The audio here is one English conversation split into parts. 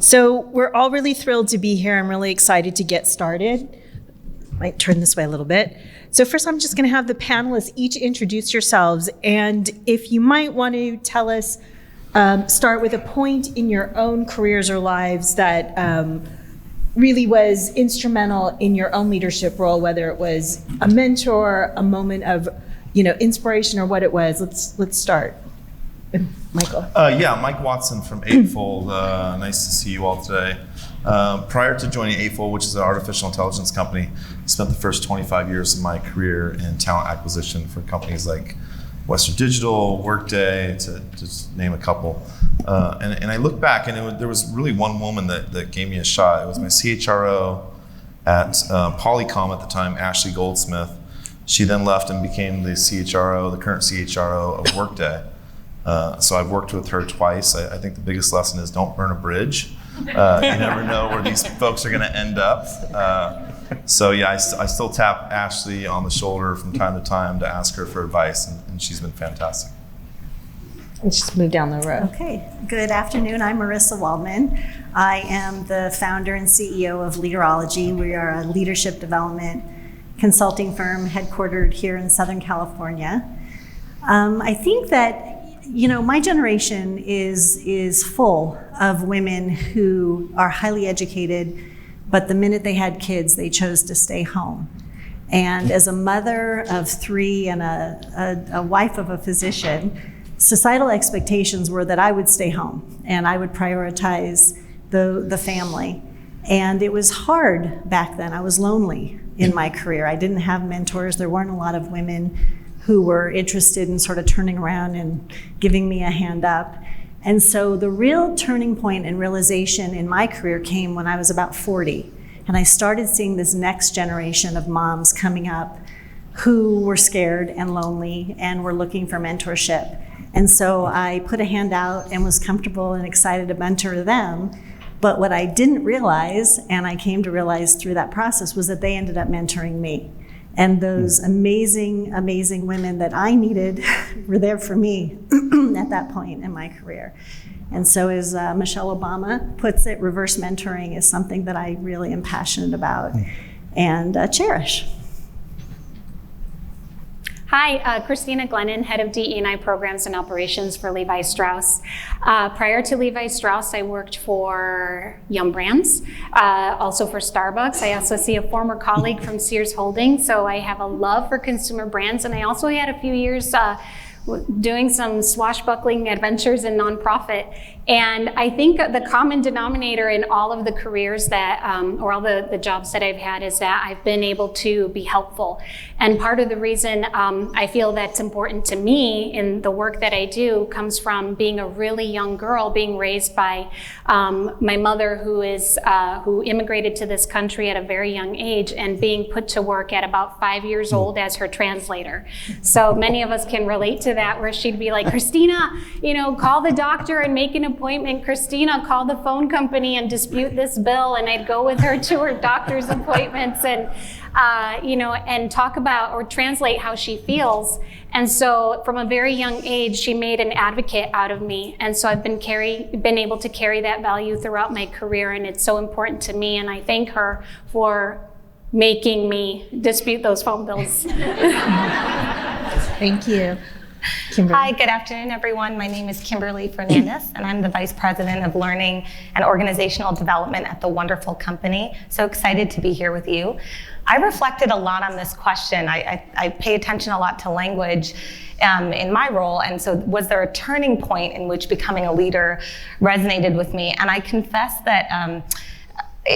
So we're all really thrilled to be here. I'm really excited to get started. Might turn this way a little bit. So first, I'm just going to have the panelists each introduce yourselves. And if you might want to tell us, start with a point in your own careers or lives that really was instrumental in your own leadership role, whether it was a mentor, a moment of, inspiration, or what it was. Let's start. Michael. Mike Watson from Eightfold. Nice to see you all today. Prior to joining Eightfold, which is an artificial intelligence company, I spent the first 25 years of my career in talent acquisition for companies like Western Digital, Workday, to just name a couple. And I look back, and there was really one woman that gave me a shot. It was my CHRO at Polycom at the time, Ashley Goldsmith. She then left and became the current CHRO of Workday. So I've worked with her twice. I think the biggest lesson is don't burn a bridge. You never know where these folks are going to end up. I still tap Ashley on the shoulder from time to time to ask her for advice, and she's been fantastic. Let's just move down the road. Okay, good afternoon. I'm Marissa Waldman. I am the founder and CEO of Leaderology. We are a leadership development consulting firm headquartered here in Southern California. I think that my generation is full of women who are highly educated, but the minute they had kids, they chose to stay home. And as a mother of three and a wife of a physician, societal expectations were that I would stay home and I would prioritize the family. And it was hard back then. I was lonely in my career. I didn't have mentors. There weren't a lot of women who were interested in sort of turning around and giving me a hand up. And so the real turning point and realization in my career came when I was about 40. And I started seeing this next generation of moms coming up who were scared and lonely and were looking for mentorship. And so I put a hand out and was comfortable and excited to mentor them. But what I didn't realize, and I came to realize through that process, was that they ended up mentoring me. And those amazing, amazing women that I needed were there for me at that point in my career. And so as Michelle Obama puts it, reverse mentoring is something that I really am passionate about and cherish. Hi, Christina Glennon, head of DE&I programs and operations for Levi Strauss. Prior to Levi Strauss, I worked for Yum Brands, also for Starbucks. I also see a former colleague from Sears Holdings, so I have a love for consumer brands, and I also had a few years doing some swashbuckling adventures in nonprofit. And I think the common denominator in all of the careers that, or all the jobs that I've had, is that I've been able to be helpful. And part of the reason I feel that's important to me in the work that I do comes from being a really young girl, being raised by my mother who immigrated to this country at a very young age, and being put to work at about 5 years old as her translator. So many of us can relate to that, where she'd be like, Christina, call the doctor and make an appointment. Christina, call the phone company and dispute this bill. And I'd go with her to her doctor's appointments and, and talk about or translate how she feels. And so from a very young age, she made an advocate out of me. And so I've been able to carry that value throughout my career. And it's so important to me. And I thank her for making me dispute those phone bills. Thank you. Kimberly. Hi, good afternoon, everyone. My name is Kimberly Fernandez, and I'm the Vice President of Learning and Organizational Development at the wonderful company. So excited to be here with you. I reflected a lot on this question. I pay attention a lot to language in my role, and so was there a turning point in which becoming a leader resonated with me? And I confess that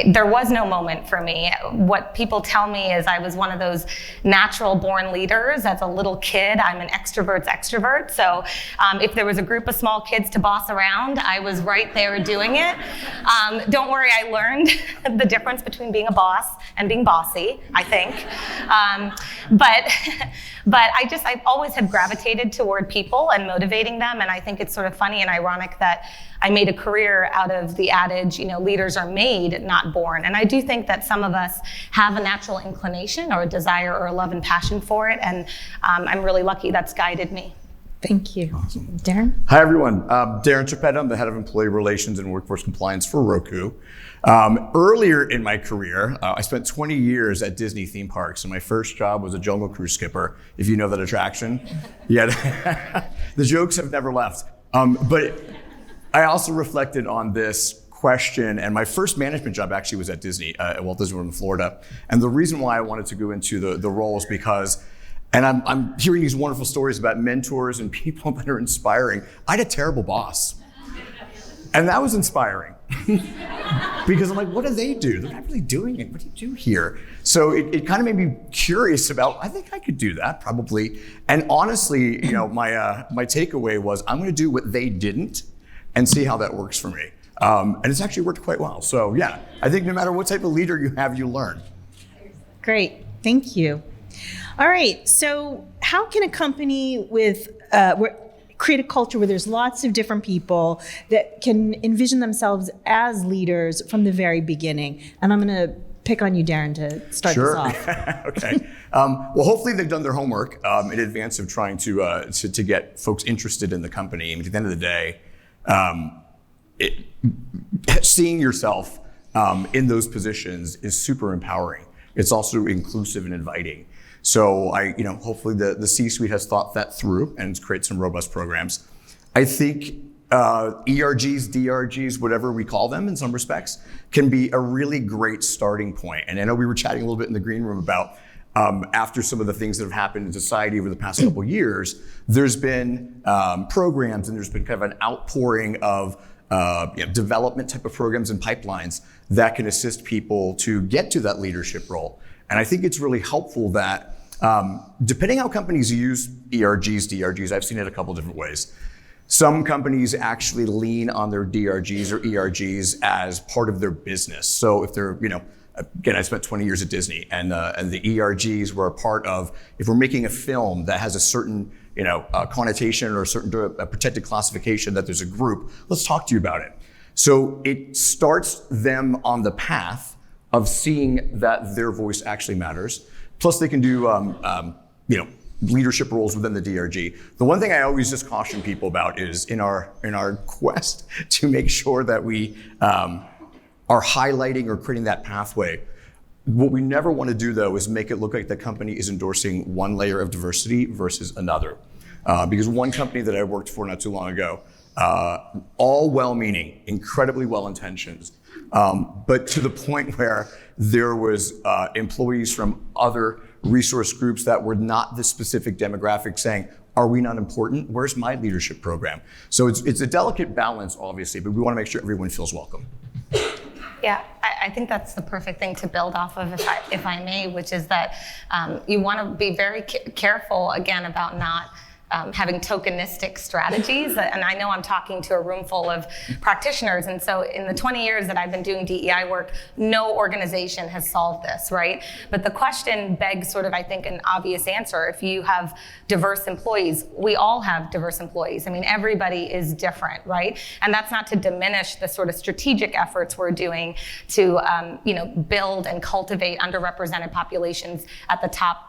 there was no moment for me. What people tell me is I was one of those natural born leaders. As a little kid, I'm an extrovert's extrovert. So if there was a group of small kids to boss around, I was right there doing it. Don't worry, I learned the difference between being a boss and being bossy, I think. But I've always had gravitated toward people and motivating them. And I think it's sort of funny and ironic that I made a career out of the adage, leaders are made, not born. And I do think that some of us have a natural inclination or a desire or a love and passion for it. And I'm really lucky that's guided me. Thank you. Darren? Hi, everyone. Darren Chapetta. I'm the head of employee relations and workforce compliance for Roku. Earlier in my career, I spent 20 years at Disney theme parks, and my first job was a Jungle Cruise skipper, if you know that attraction. Yeah, the jokes have never left. But I also reflected on this question, and my first management job actually was at Disney, at Walt Disney World in Florida. And the reason why I wanted to go into the role is because, and I'm hearing these wonderful stories about mentors and people that are inspiring. I had a terrible boss. And that was inspiring. Because I'm like, what do they do? They're not really doing it. What do you do here? So it kind of made me curious about, I think I could do that probably. And honestly, my takeaway was I'm going to do what they didn't and see how that works for me. And it's actually worked quite well. So yeah, I think no matter what type of leader you have, you learn. Great, thank you. All right, so how can a company create a culture where there's lots of different people that can envision themselves as leaders from the very beginning? And I'm going to pick on you, Darren, to start this off. Okay. Well, hopefully they've done their homework in advance of trying to get folks interested in the company. I mean, at the end of the day, seeing yourself in those positions is super empowering. It's also inclusive and inviting. So hopefully the C-suite has thought that through and create some robust programs. I think ERGs, DRGs, whatever we call them in some respects, can be a really great starting point. And I know we were chatting a little bit in the green room about after some of the things that have happened in society over the past couple of years, there's been programs and there's been kind of an outpouring of development type of programs and pipelines that can assist people to get to that leadership role. And I think it's really helpful that depending how companies use ERGs, DRGs, I've seen it a couple different ways. Some companies actually lean on their DRGs or ERGs as part of their business. So if they're, again, I spent 20 years at Disney, and the ERGs were a part of, if we're making a film that has a certain, connotation or a protected classification that there's a group, let's talk to you about it. So it starts them on the path of seeing that their voice actually matters. Plus they can do, leadership roles within the DRG. The one thing I always just caution people about is in our quest to make sure that we are highlighting or creating that pathway. What we never want to do though is make it look like the company is endorsing one layer of diversity versus another. Because one company that I worked for not too long ago, all well-meaning, incredibly well-intentioned, but to the point where there was employees from other resource groups that were not the specific demographic saying, are we not important? Where's my leadership program? So it's a delicate balance, obviously, but we want to make sure everyone feels welcome. Yeah, I think that's the perfect thing to build off of, if I may, which is that you want to be very careful, again, about not having tokenistic strategies. And I know I'm talking to a room full of practitioners. And so in the 20 years that I've been doing DEI work, no organization has solved this, right? But the question begs sort of, I think, an obvious answer. If you have diverse employees, we all have diverse employees. I mean, everybody is different, right? And that's not to diminish the sort of strategic efforts we're doing to, build and cultivate underrepresented populations at the top,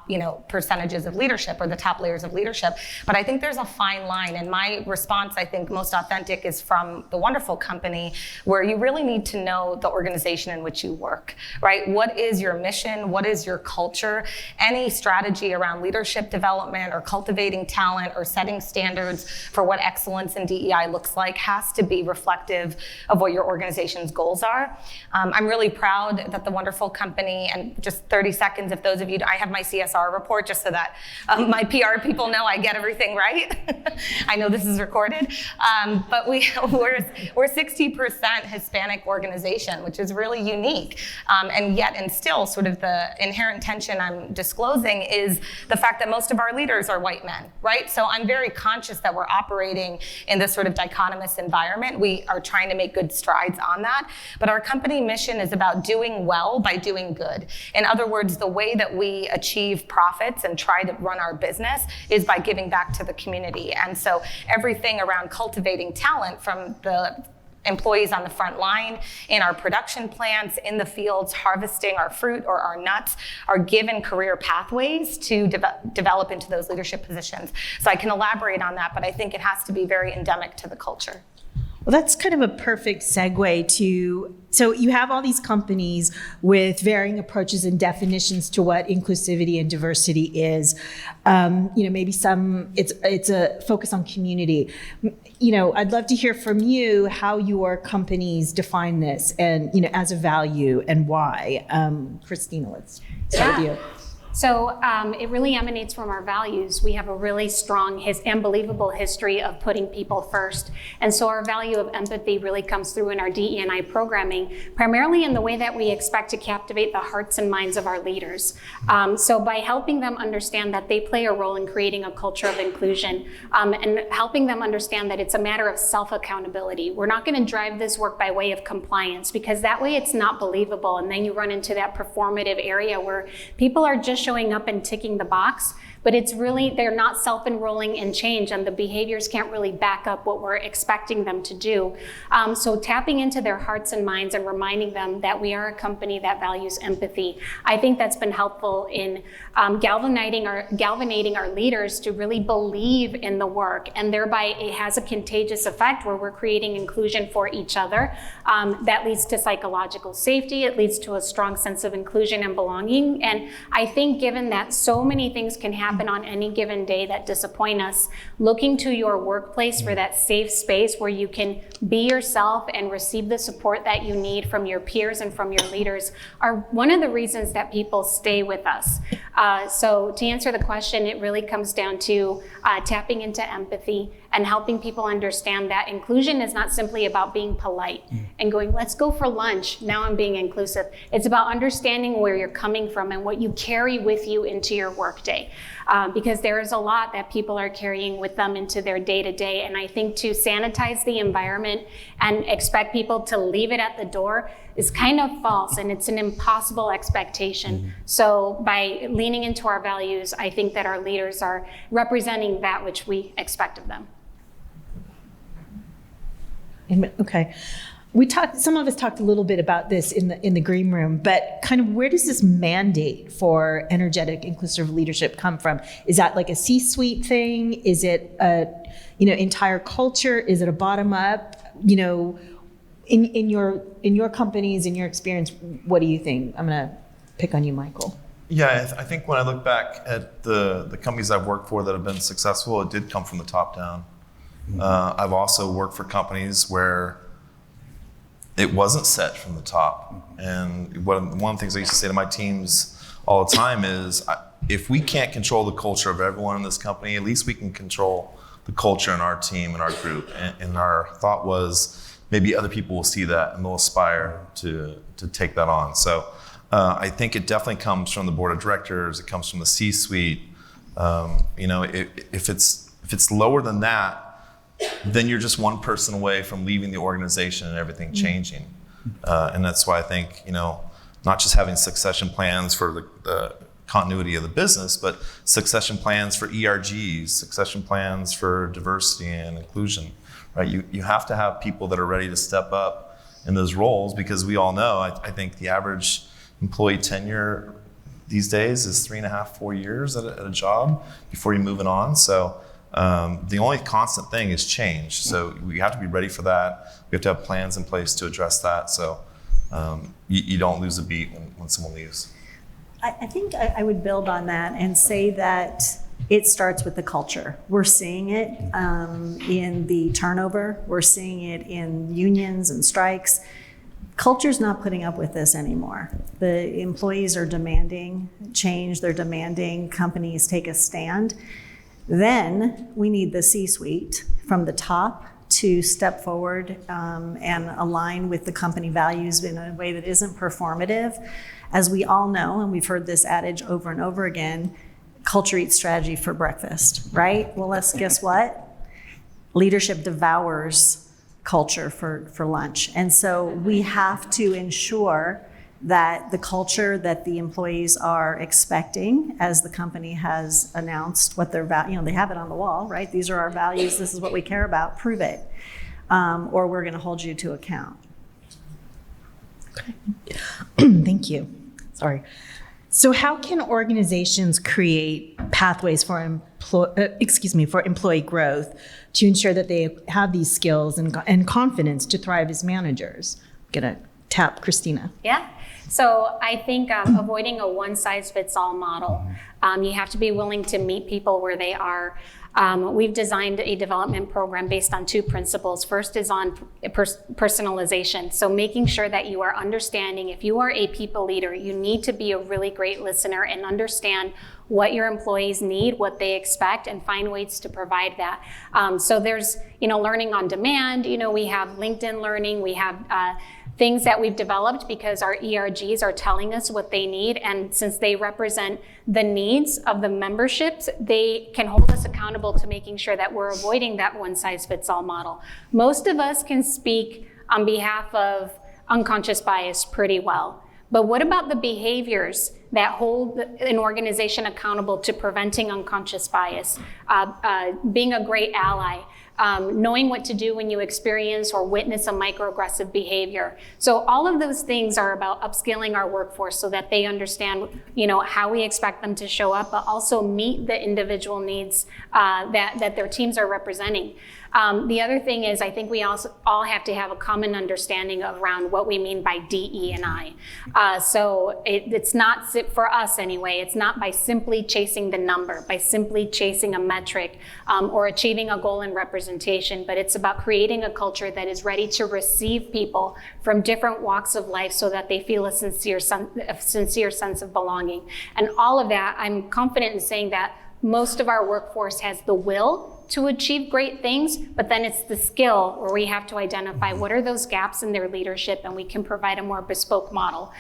percentages of leadership or the top layers of leadership. But I think there's a fine line, and my response, I think, most authentic is from the wonderful company, where you really need to know the organization in which you work, right? What is your mission? What is your culture? Any strategy around leadership development or cultivating talent or setting standards for what excellence in DEI looks like has to be reflective of what your organization's goals are. I'm really proud that the wonderful company, and just 30 seconds, if those of you, I have my CSR report just so that my PR people know I get everything right. I know this is recorded, but we're 60% Hispanic organization, which is really unique. And yet, and still, sort of the inherent tension I'm disclosing is the fact that most of our leaders are white men, right? So I'm very conscious that we're operating in this sort of dichotomous environment. We are trying to make good strides on that, but our company mission is about doing well by doing good. In other words, the way that we achieve profits and try to run our business is by giving back to the community. And so everything around cultivating talent, from the employees on the front line, in our production plants, in the fields, harvesting our fruit or our nuts, are given career pathways to develop into those leadership positions. So I can elaborate on that, but I think it has to be very endemic to the culture. Well, that's kind of a perfect segue to, so you have all these companies with varying approaches and definitions to what inclusivity and diversity is. Maybe it's a focus on community. I'd love to hear from you how your companies define this and, as a value and why. Christina, let's start with you. So it really emanates from our values. We have a really strong, unbelievable history of putting people first. And so our value of empathy really comes through in our DE&I programming, primarily in the way that we expect to captivate the hearts and minds of our leaders. So by helping them understand that they play a role in creating a culture of inclusion and helping them understand that it's a matter of self-accountability. We're not going to drive this work by way of compliance, because that way it's not believable. And then you run into that performative area where people are just showing up and ticking the box, but it's really, they're not self-enrolling in change, and the behaviors can't really back up what we're expecting them to do. So tapping into their hearts and minds and reminding them that we are a company that values empathy. I think that's been helpful in galvanizing our leaders to really believe in the work, and thereby it has a contagious effect where we're creating inclusion for each other. That leads to psychological safety. It leads to a strong sense of inclusion and belonging. And I think given that so many things can happen on any given day that disappoint us, looking to your workplace for that safe space where you can be yourself and receive the support that you need from your peers and from your leaders are one of the reasons that people stay with us. So to answer the question, it really comes down to tapping into empathy and helping people understand that inclusion is not simply about being polite and going, let's go for lunch, now I'm being inclusive. It's about understanding where you're coming from and what you carry with you into your workday. Because there is a lot that people are carrying with them into their day-to-day. And I think to sanitize the environment and expect people to leave it at the door is kind of false, and it's an impossible expectation. So by leaning into our values, I think that our leaders are representing that which we expect of them. Okay. Some of us talked a little bit about this in the green room, but kind of where does this mandate for energetic, inclusive leadership come from? Is that like a C-suite thing? Is it a, entire culture? Is it a bottom up? In your companies, in your experience, what do you think? I'm gonna pick on you, Michael. Yeah, I think when I look back at the companies I've worked for that have been successful, it did come from the top down. I've also worked for companies where it wasn't set from the top. And one of the things I used to say to my teams all the time is, if we can't control the culture of everyone in this company, at least we can control the culture in our team and our group. And our thought was, maybe other people will see that and they'll aspire to take that on. So I think it definitely comes from the board of directors. It comes from the C-suite. If it's lower than that, then you're just one person away from leaving the organization and everything changing. And that's why I think, not just having succession plans for the continuity of the business, but succession plans for ERGs, succession plans for diversity and inclusion, right? You have to have people that are ready to step up in those roles, because we all know, I think the average employee tenure these days is 3.5, 4 years at a job before you're moving on. So the only constant thing is change. So we have to be ready for that. We have to have plans in place to address that. So you don't lose a beat when someone leaves. I think I would build on that and say that it starts with the culture. We're seeing it in the turnover. We're seeing it in unions and strikes. Culture's not putting up with this anymore. The employees are demanding change. They're demanding companies take a stand. Then we need the C-suite from the top to step forward and align with the company values in a way that isn't performative. As we all know, and we've heard this adage over and over again, culture eats strategy for breakfast, right? Well, guess what? Leadership devours culture for lunch. And so we have to ensure that the culture that the employees are expecting, as the company has announced what their value, they have it on the wall, right? These are our values, this is what we care about, prove it. or we're going to hold you to account. Thank you. Sorry. So how can organizations create pathways for employee growth to ensure that they have these skills and confidence to thrive as managers? I'm going to tap Christina. Yeah. So I think avoiding a one-size-fits-all model. You have to be willing to meet people where they are. We've designed a development program based on 2 principles. First is on personalization. So making sure that you are understanding, if you are a people leader, you need to be a really great listener and understand what your employees need, what they expect, and find ways to provide that. So there's, learning on demand. We have LinkedIn Learning. We have things that we've developed because our ERGs are telling us what they need. And since they represent the needs of the memberships, they can hold us accountable to making sure that we're avoiding that one-size-fits-all model. Most of us can speak on behalf of unconscious bias pretty well. But what about the behaviors that hold an organization accountable to preventing unconscious bias, being a great ally, knowing what to do when you experience or witness a microaggressive behavior. So all of those things are about upskilling our workforce so that they understand, how we expect them to show up, but also meet the individual needs that their teams are representing. The other thing is, I think we also all have to have a common understanding around what we mean by DE&I. So it's not, for us anyway, it's not by simply chasing the number, by simply chasing a metric, or achieving a goal in representation, but it's about creating a culture that is ready to receive people from different walks of life so that they feel a sincere sense of belonging. And all of that, I'm confident in saying that most of our workforce has the will to achieve great things, but then it's the skill where we have to identify what are those gaps in their leadership, and we can provide a more bespoke model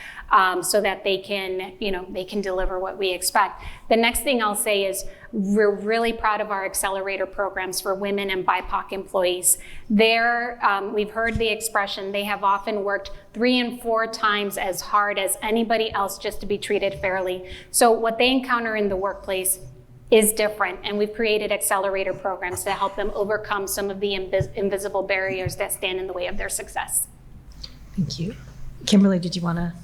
so that they can deliver what we expect. The next thing I'll say is we're really proud of our accelerator programs for women and BIPOC employees. We've heard the expression, they have often worked 3 and 4 times as hard as anybody else just to be treated fairly. So what they encounter in the workplace is different, and we've created accelerator programs to help them overcome some of the invisible barriers that stand in the way of their success. Thank you. Kimberly, did you want to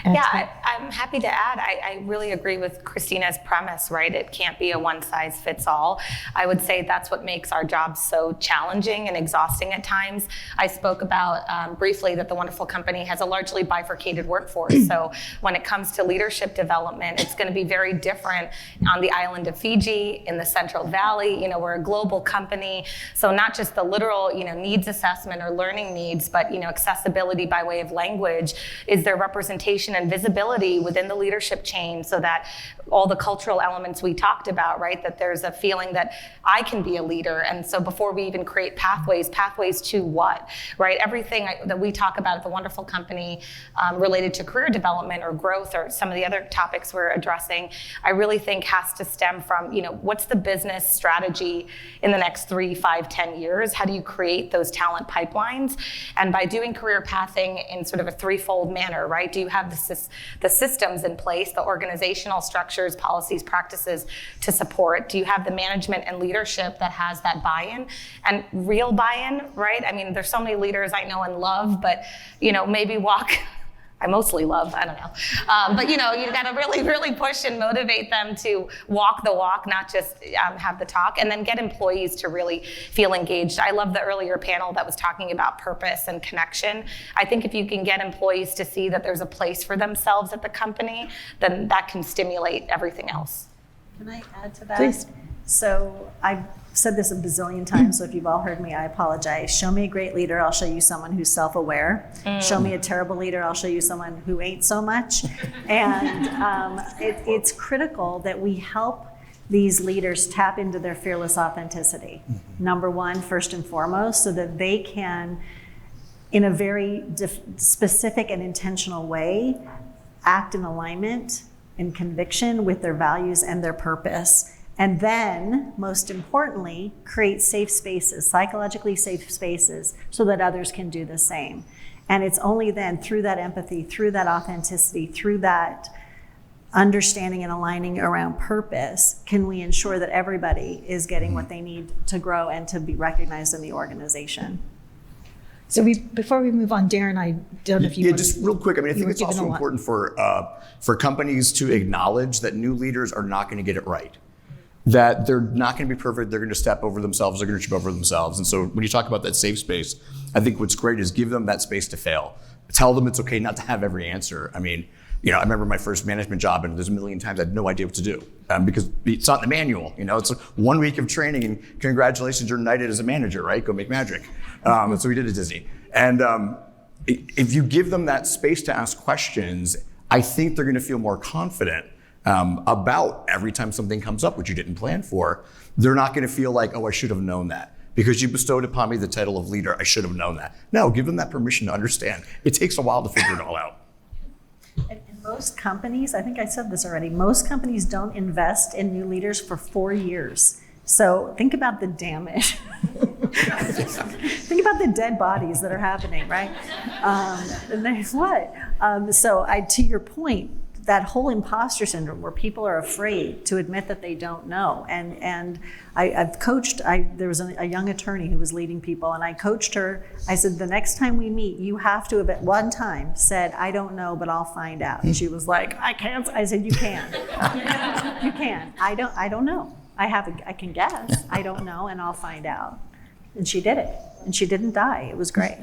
add? Yeah, I'm happy to add. I really agree with Christina's premise, right? It can't be a one-size-fits-all. I would say that's what makes our jobs so challenging and exhausting at times. I spoke about briefly that the wonderful company has a largely bifurcated workforce. So when it comes to leadership development, it's going to be very different on the island of Fiji, in the Central Valley. We're a global company. So not just the literal, needs assessment or learning needs, but, accessibility by way of language. Is there representation and visibility within the leadership chain so that all the cultural elements we talked about, right, that there's a feeling that I can be a leader. And so before we even create pathways to what, right? Everything that we talk about at the wonderful company related to career development or growth or some of the other topics we're addressing, I really think has to stem from, what's the business strategy in the next 3, 5, 10 years? How do you create those talent pipelines? And by doing career pathing in sort of a threefold manner, right? Do you have the systems in place, the organizational structures, policies, practices to support? Do you have the management and leadership that has that buy-in and real buy-in, right? I mean, there's so many leaders I know and love, but, maybe I mostly love, I don't know. But you got to really, really push and motivate them to walk the walk, not just have the talk, and then get employees to really feel engaged. I love the earlier panel that was talking about purpose and connection. I think if you can get employees to see that there's a place for themselves at the company, then that can stimulate everything else. Can I add to that? Please. So I've said this a bazillion times, so if you've all heard me, I apologize. Show me a great leader, I'll show you someone who's self-aware. Show me a terrible leader, I'll show you someone who ain't so much. And it's critical that we help these leaders tap into their fearless authenticity. Number one, first and foremost, so that they can, in a very specific and intentional way, act in alignment and conviction with their values and their purpose. And then, most importantly, create safe spaces, psychologically safe spaces, so that others can do the same. And it's only then, through that empathy, through that authenticity, through that understanding and aligning around purpose, can we ensure that everybody is getting what they need to grow and to be recognized in the organization. So before we move on, Darren, I don't know if you Yeah, want just real quick. I mean, I think were it's given also a lot. important for companies to acknowledge that new leaders are not going to get it right. That they're not going to be perfect. They're going to step over themselves. They're going to trip over themselves. And so when you talk about that safe space, I think what's great is give them that space to fail. Tell them it's okay not to have every answer. I mean, I remember my first management job, and there's a million times I had no idea what to do because it's not in the manual. It's 1 week of training, and congratulations, you're knighted as a manager, right? Go make magic. And so we did at Disney. And if you give them that space to ask questions, I think they're going to feel more confident about every time something comes up which you didn't plan for. They're not going to feel like, oh, I should have known that. Because you bestowed upon me the title of leader, I should have known that. No, give them that permission to understand. It takes a while to figure it all out. And most companies, I think I said this already, most companies don't invest in new leaders for 4 years. So think about the damage. Think about the dead bodies that are happening, right? And there's what? To your point, that whole imposter syndrome where people are afraid to admit that they don't know. And I've coached, there was a young attorney who was leading people, and I coached her. I said, the next time we meet, you have to have at one time said, I don't know, but I'll find out. And she was like, I can't. I said, you can. You can. I don't know. I can guess. I don't know, and I'll find out. And she did it. And she didn't die. It was great.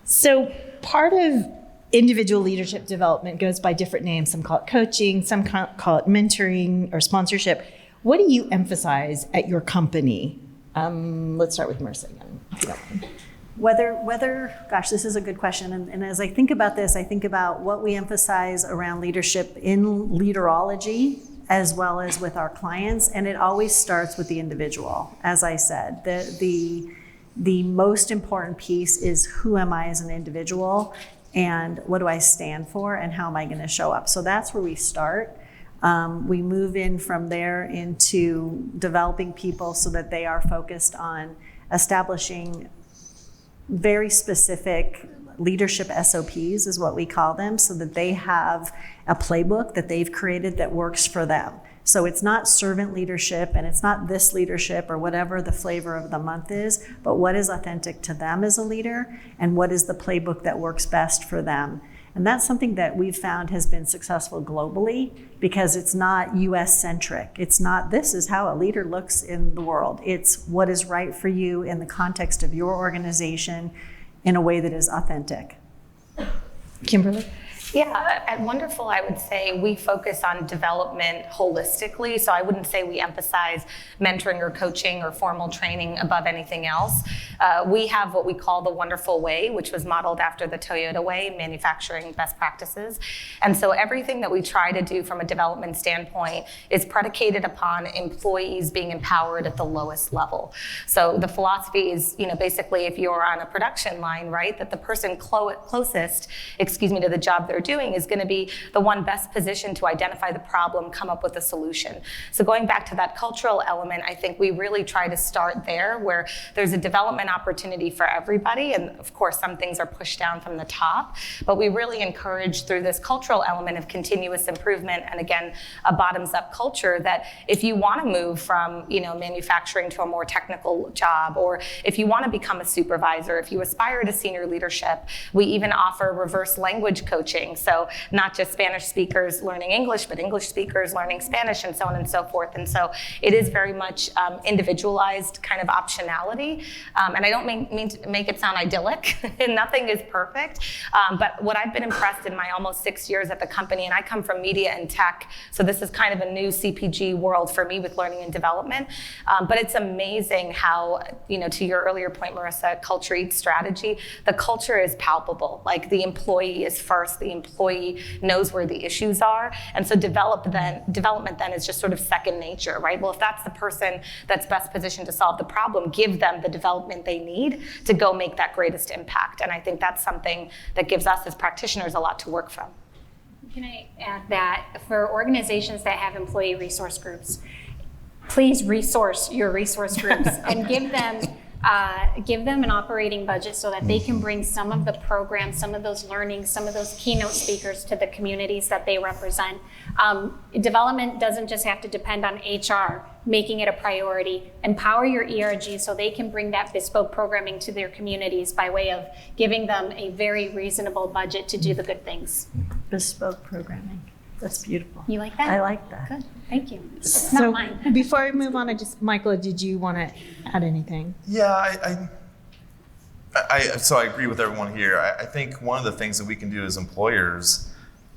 So part of individual leadership development goes by different names. Some call it coaching, some call it mentoring or sponsorship. What do you emphasize at your company? Let's start with Marissa again. if you don't mind. Gosh, this is a good question. And as I think about this, I think about what we emphasize around leadership in leaderology as well as with our clients. And it always starts with the individual. As I said, the most important piece is who am I as an individual and what do I stand for and how am I going to show up? So that's where we start. We move in from there into developing people so that they are focused on establishing very specific leadership SOPs is what we call them, so that they have a playbook that they've created that works for them. So it's not servant leadership and it's not this leadership or whatever the flavor of the month is, but what is authentic to them as a leader and what is the playbook that works best for them. And that's something that we've found has been successful globally because it's not US centric. It's not this is how a leader looks in the world. It's what is right for you in the context of your organization in a way that is authentic. Kimberly? Yeah, at Wonderful, I would say we focus on development holistically. So I wouldn't say we emphasize mentoring or coaching or formal training above anything else. We have what we call the Wonderful Way, which was modeled after the Toyota Way, manufacturing best practices. And so everything that we try to do from a development standpoint is predicated upon employees being empowered at the lowest level. So the philosophy is, basically if you're on a production line, right, that the person closest, to the job they're doing is going to be the one best positioned to identify the problem, come up with a solution. So going back to that cultural element, I think we really try to start there where there's a development opportunity for everybody. And of course, some things are pushed down from the top, but we really encourage through this cultural element of continuous improvement and again, a bottoms up culture that if you want to move from, manufacturing to a more technical job, or if you want to become a supervisor, if you aspire to senior leadership, we even offer reverse language coaching. So not just Spanish speakers learning English, but English speakers learning Spanish and so on and so forth. And so it is very much individualized kind of optionality. And I don't mean to make it sound idyllic. Nothing is perfect. But what I've been impressed in my almost 6 years at the company, and I come from media and tech, so this is kind of a new CPG world for me with learning and development. But it's amazing how, to your earlier point, Marissa, culture eats strategy. The culture is palpable. Like the employee is first, the employee knows where the issues are. And so development then is just sort of second nature, right? Well, if that's the person that's best positioned to solve the problem, give them the development they need to go make that greatest impact. And I think that's something that gives us as practitioners a lot to work from. Can I add that for organizations that have employee resource groups, please resource your resource groups and give them give them an operating budget so that they can bring some of the programs, some of those learnings, some of those keynote speakers to the communities that they represent. Development doesn't just have to depend on HR, making it a priority. Empower your ERG so they can bring that bespoke programming to their communities by way of giving them a very reasonable budget to do the good things. Bespoke programming. That's beautiful. You like that? I like that. Good, thank you. It's So not mine. before I move on, Michael, did you want to add anything? Yeah, so I agree with everyone here. I think one of the things that we can do as employers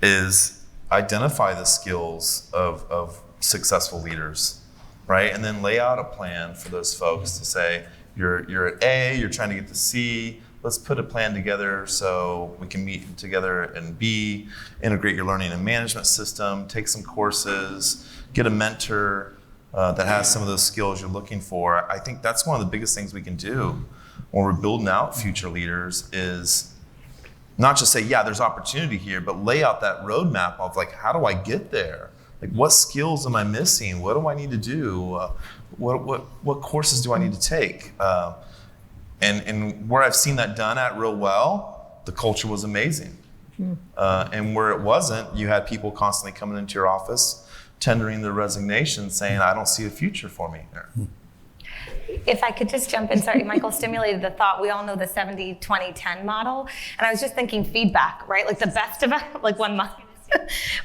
is identify the skills of successful leaders, right? And then lay out a plan for those folks to say, you're at A, you're trying to get to C, let's put a plan together so we can meet together and B, integrate your learning and management system, take some courses, get a mentor that has some of those skills you're looking for. I think that's one of the biggest things we can do when we're building out future leaders is not just say, yeah, there's opportunity here, but lay out that roadmap of like, how do I get there? Like, what skills am I missing? What do I need to do? What courses do I need to take? And where I've seen that done at real well, the culture was amazing. And where it wasn't, you had people constantly coming into your office, tendering their resignation, saying, I don't see a future for me here. If I could just jump in, sorry, Michael stimulated the thought. We all know the 70-20-10 model. And I was just thinking feedback, right? Like the best of it, like 1 month.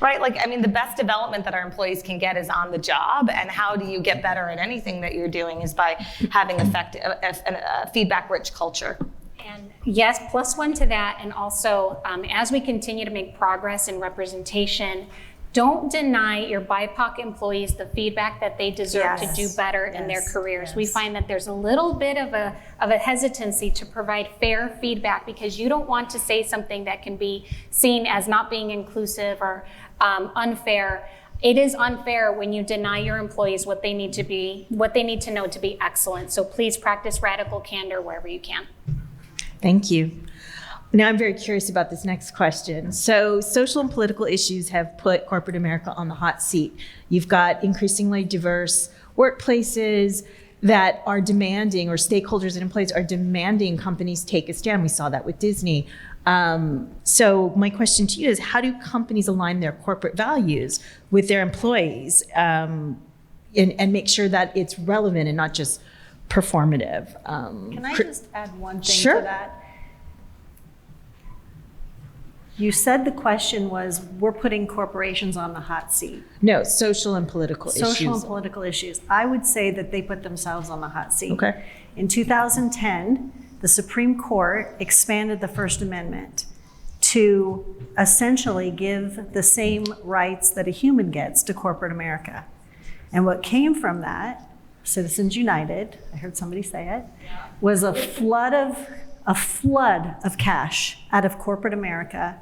Right? Like, I mean, the best development that our employees can get is on the job. And how do you get better at anything that you're doing is by having a feedback-rich culture. And yes, +1 to that. And also, as we continue to make progress in representation, don't deny your BIPOC employees the feedback that they deserve to do better in their careers. We find that there's a little bit of a hesitancy to provide fair feedback because you don't want to say something that can be seen as not being inclusive or unfair. It is unfair when you deny your employees what they need to know to be excellent. So please practice radical candor wherever you can. Thank you. Now I'm very curious about this next question. So social and political issues have put corporate America on the hot seat. You've got increasingly diverse workplaces that are demanding, or stakeholders and employees are demanding companies take a stand. We saw that with Disney. So my question to you is, how do companies align their corporate values with their employees and make sure that it's relevant and not just performative? Can I just add one thing Sure. to that? You said the question was, we're putting corporations on the hot seat. No, social and political issues. Social and political issues. I would say that they put themselves on the hot seat. Okay. In 2010, the Supreme Court expanded the First Amendment to essentially give the same rights that a human gets to corporate America. And what came from that, Citizens United, I heard somebody say it, was a flood of cash out of corporate America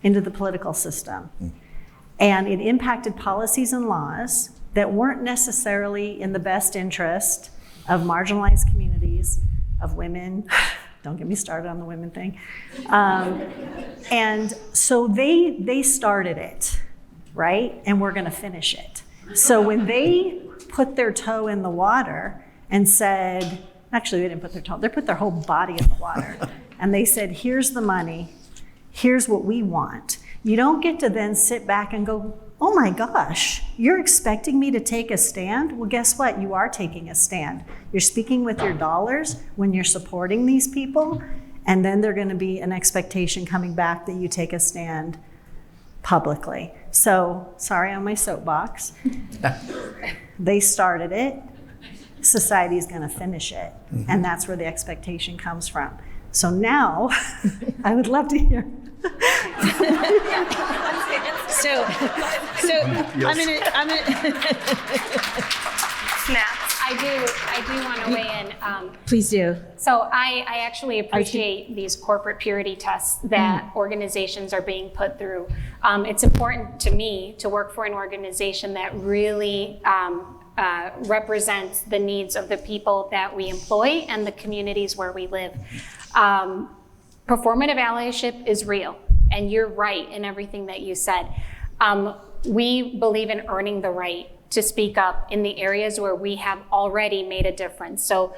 into the political system. And it impacted policies and laws that weren't necessarily in the best interest of marginalized communities, of women. Don't get me started on the women thing. And so they started it, right? And we're gonna finish it. So when they put their toe in the water and said, actually they didn't put their toe, they put their whole body in the water. And they said, here's the money, here's what we want. You don't get to then sit back and go, oh my gosh, you're expecting me to take a stand? Well, guess what? You are taking a stand. You're speaking with your dollars when you're supporting these people, and then there's gonna be an expectation coming back that you take a stand publicly. So, sorry on my soapbox. They started it, society's gonna finish it, and that's where the expectation comes from. So now, I would love to hear. So I'm gonna Snaps. I do want to weigh in. please do. So I actually appreciate these corporate purity tests that organizations are being put through. It's important to me to work for an organization that really represents the needs of the people that we employ and the communities where we live. Performative allyship is real, and you're right in everything that you said. We believe in earning the right to speak up in the areas where we have already made a difference. So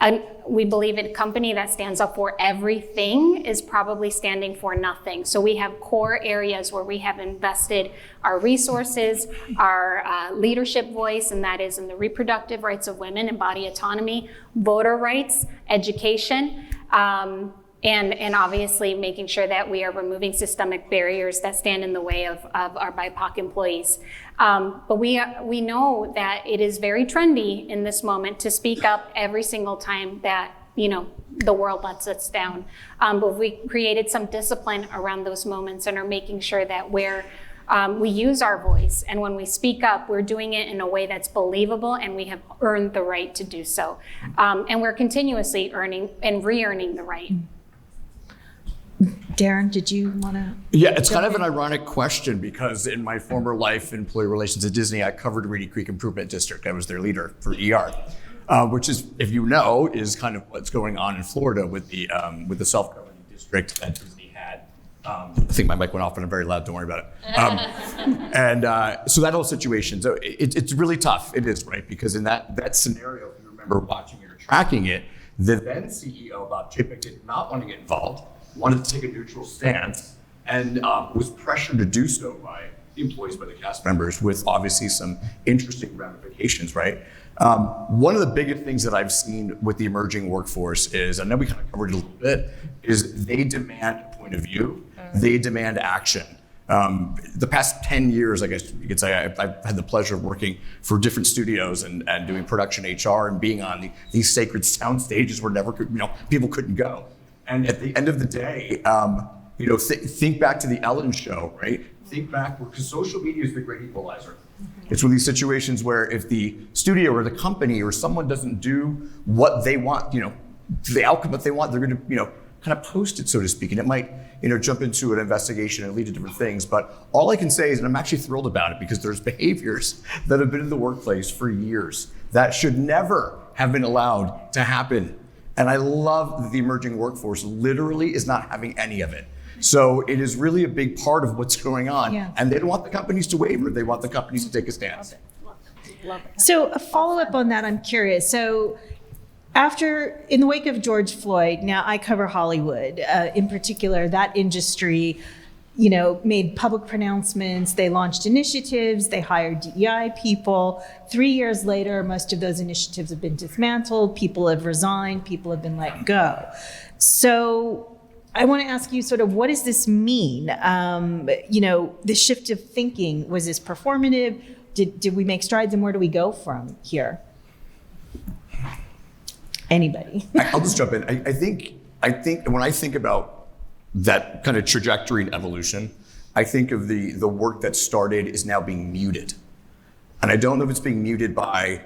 And we believe a company that stands up for everything is probably standing for nothing. So we have core areas where we have invested our resources, our leadership voice, and that is in the reproductive rights of women and body autonomy, voter rights, education, and obviously making sure that we are removing systemic barriers that stand in the way of our BIPOC employees. But we know that it is very trendy in this moment to speak up every single time that the world lets us down. But we created some discipline around those moments and are making sure that we use our voice, and when we speak up, we're doing it in a way that's believable, and we have earned the right to do so. And we're continuously earning and re-earning the right. Darren, did you want to? Yeah, it's kind of an ironic question because in my former life, employee relations at Disney, I covered Reedy Creek Improvement District. I was their leader for ER, which is, if you know, is kind of what's going on in Florida with the self-governing district that Disney had. I think my mic went off, and I'm very loud. Don't worry about it. And so that whole situation, so it's really tough. It is, right? Because in that scenario, if you remember watching it or tracking it, the then CEO Bob Chapek did not want to get involved. Wanted to take a neutral stance, and was pressured to do so by the employees, by the cast members, with obviously some interesting ramifications, right? One of the biggest things that I've seen with the emerging workforce is, I know we kind of covered it a little bit, is they demand a point of view, they demand action. The past 10 years, I guess you could say, I've had the pleasure of working for different studios and doing production HR and being on these sacred sound stages where people couldn't go. And at the end of the day, think back to the Ellen show, right? Think back, because social media is the great equalizer. It's one of these situations where if the studio or the company or someone doesn't do what they want, the outcome that they want, they're going to, kind of post it, so to speak. And it might, jump into an investigation and lead to different things. But all I can say is, and I'm actually thrilled about it, because there's behaviors that have been in the workplace for years that should never have been allowed to happen. And I love that the emerging workforce literally is not having any of it. So it is really a big part of what's going on. Yeah. And they don't want the companies to waver. They want the companies to take a stance. Love it. So a follow-up on that, I'm curious. So in the wake of George Floyd, now I cover Hollywood, in particular, that industry, made public pronouncements, they launched initiatives, they hired DEI people. 3 years later, most of those initiatives have been dismantled, people have resigned, people have been let go. So I want to ask you sort of, what does this mean? The shift of thinking, was this performative? Did we make strides, and where do we go from here? Anybody? I'll just jump in. I think when I think about that kind of trajectory and evolution, I think of the work that started is now being muted. And I don't know if it's being muted by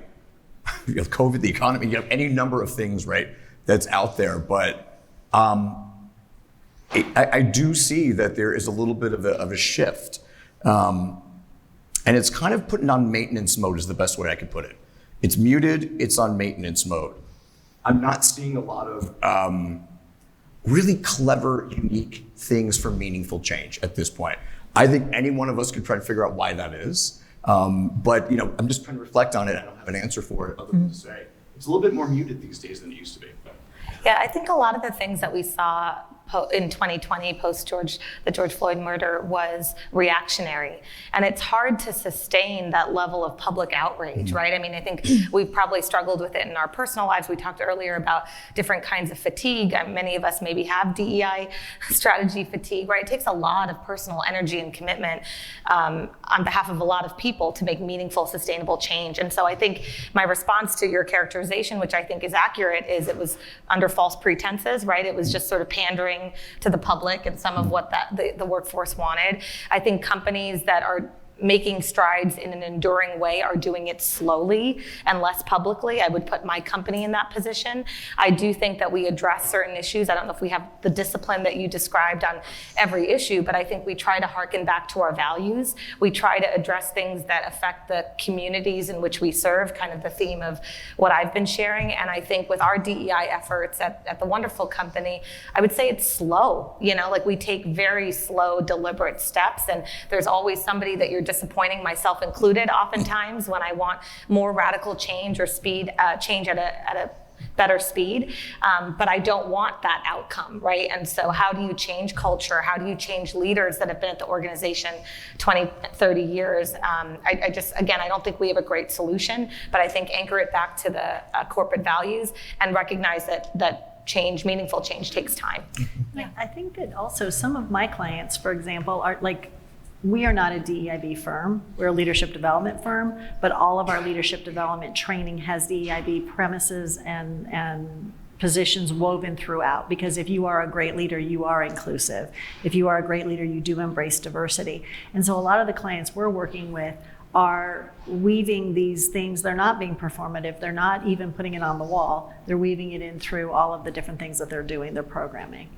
COVID, the economy, any number of things, right, that's out there. But I do see that there is a little bit of a shift. And it's kind of putting on maintenance mode is the best way I could put it. It's muted, it's on maintenance mode. I'm not seeing a lot of really clever, unique things for meaningful change at this point. I think any one of us could try to figure out why that is. But I'm just trying to reflect on it. I don't have an answer for it other than to say it's a little bit more muted these days than it used to be. Yeah, I think a lot of the things that we saw in 2020 post the George Floyd murder was reactionary. And it's hard to sustain that level of public outrage, right? I mean, I think we've probably struggled with it in our personal lives. We talked earlier about different kinds of fatigue. Many of us maybe have DEI strategy fatigue, right? It takes a lot of personal energy and commitment on behalf of a lot of people to make meaningful, sustainable change. And so I think my response to your characterization, which I think is accurate, is it was under false pretenses, right? It was just sort of pandering to the public and some of what the workforce wanted. I think companies that are making strides in an enduring way are doing it slowly and less publicly. I would put my company in that position. I do think that we address certain issues. I don't know if we have the discipline that you described on every issue, but I think we try to harken back to our values. We try to address things that affect the communities in which we serve, kind of the theme of what I've been sharing. And I think with our DEI efforts at the wonderful company, I would say it's slow. Like we take very slow, deliberate steps, and there's always somebody that you're disappointing, myself included, oftentimes when I want more radical change or speed change at a better speed. But I don't want that outcome, right? And so how do you change culture? How do you change leaders that have been at the organization 20, 30 years? I just, again, I don't think we have a great solution, but I think anchor it back to the corporate values and recognize that change, meaningful change, takes time. I think that also some of my clients, for example, are like, we are not a DEIB firm, we're a leadership development firm, but all of our leadership development training has DEIB premises and positions woven throughout, because if you are a great leader, you are inclusive. If you are a great leader, you do embrace diversity. And so a lot of the clients we're working with are weaving these things. They're not being performative. They're not even putting it on the wall. They're weaving it in through all of the different things that they're doing, their programming.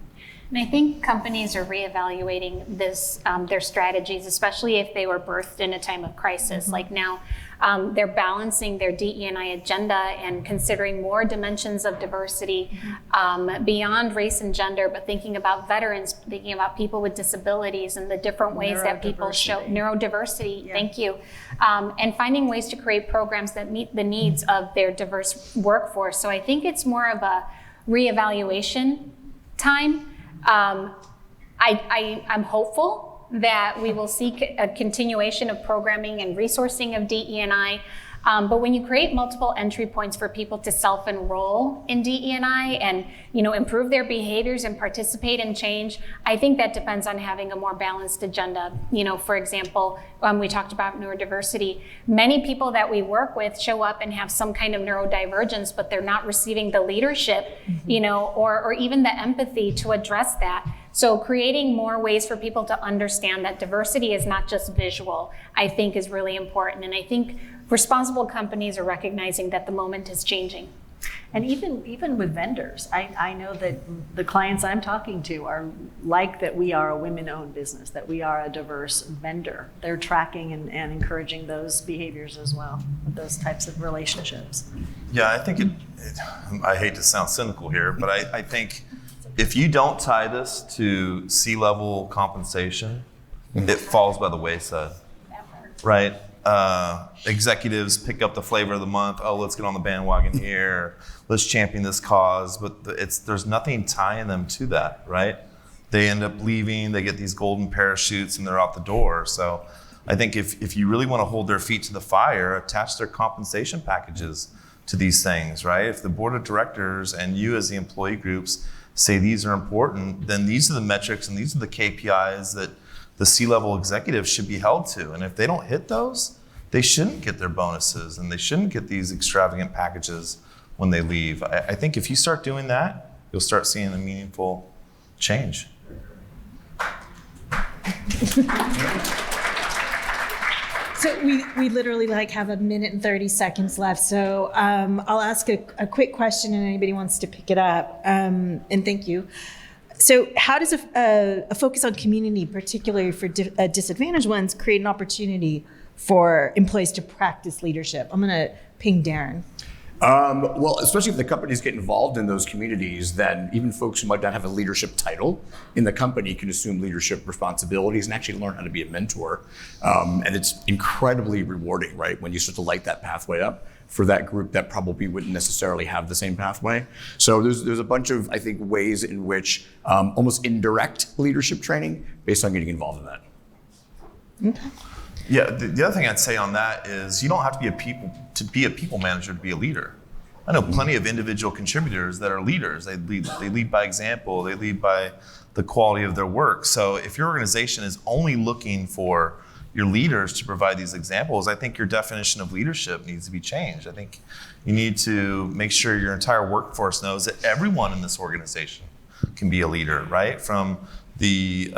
And I think companies are reevaluating this, their strategies, especially if they were birthed in a time of crisis. Like now, they're balancing their DE&I agenda and considering more dimensions of diversity beyond race and gender, but thinking about veterans, thinking about people with disabilities and the different ways that people show neurodiversity. Thank you. And finding ways to create programs that meet the needs of their diverse workforce. So I think it's more of a reevaluation time. I'm hopeful that we will see a continuation of programming and resourcing of DE&I. But when you create multiple entry points for people to self-enroll in DE&I and improve their behaviors and participate in change, I think that depends on having a more balanced agenda. For example, we talked about neurodiversity. Many people that we work with show up and have some kind of neurodivergence, but they're not receiving the leadership, or even the empathy to address that. So creating more ways for people to understand that diversity is not just visual, I think is really important. And I think responsible companies are recognizing that the moment is changing. And even with vendors, I know that the clients I'm talking to are like that we are a women-owned business, that we are a diverse vendor. They're tracking and encouraging those behaviors as well, those types of relationships. Yeah, I think I hate to sound cynical here, but I think if you don't tie this to C-level compensation, it falls by the wayside, right? Executives pick up the flavor of the month. Oh, let's get on the bandwagon here. Let's champion this cause. But there's nothing tying them to that, right? They end up leaving. They get these golden parachutes and they're out the door. So I think if you really want to hold their feet to the fire, attach their compensation packages to these things, right? If the board of directors and you as the employee groups say these are important, then these are the metrics and these are the KPIs that the C-level executives should be held to. And if they don't hit those, they shouldn't get their bonuses and they shouldn't get these extravagant packages when they leave. I think if you start doing that, you'll start seeing a meaningful change. So we literally have a minute and 30 seconds left. So I'll ask a quick question and anybody wants to pick it up. And thank you. So how does a focus on community, particularly for disadvantaged ones, create an opportunity for employees to practice leadership? I'm going to ping Darren. Well, especially if the companies get involved in those communities, then even folks who might not have a leadership title in the company can assume leadership responsibilities and actually learn how to be a mentor. And it's incredibly rewarding, right? When you start to light that pathway up for that group that probably wouldn't necessarily have the same pathway. So there's a bunch of, I think, ways in which almost indirect leadership training based on getting involved in that. Okay. Yeah, the other thing I'd say on that is you don't have to be a people manager to be a leader. I know plenty of individual contributors that are leaders. They lead by example. They lead by the quality of their work. So if your organization is only looking for your leaders to provide these examples, I think your definition of leadership needs to be changed. I think you need to make sure your entire workforce knows that everyone in this organization can be a leader, right? From the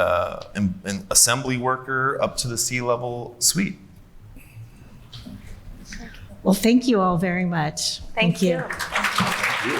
assembly worker up to the C-level suite. Well, thank you all very much. Thank you. Thank you.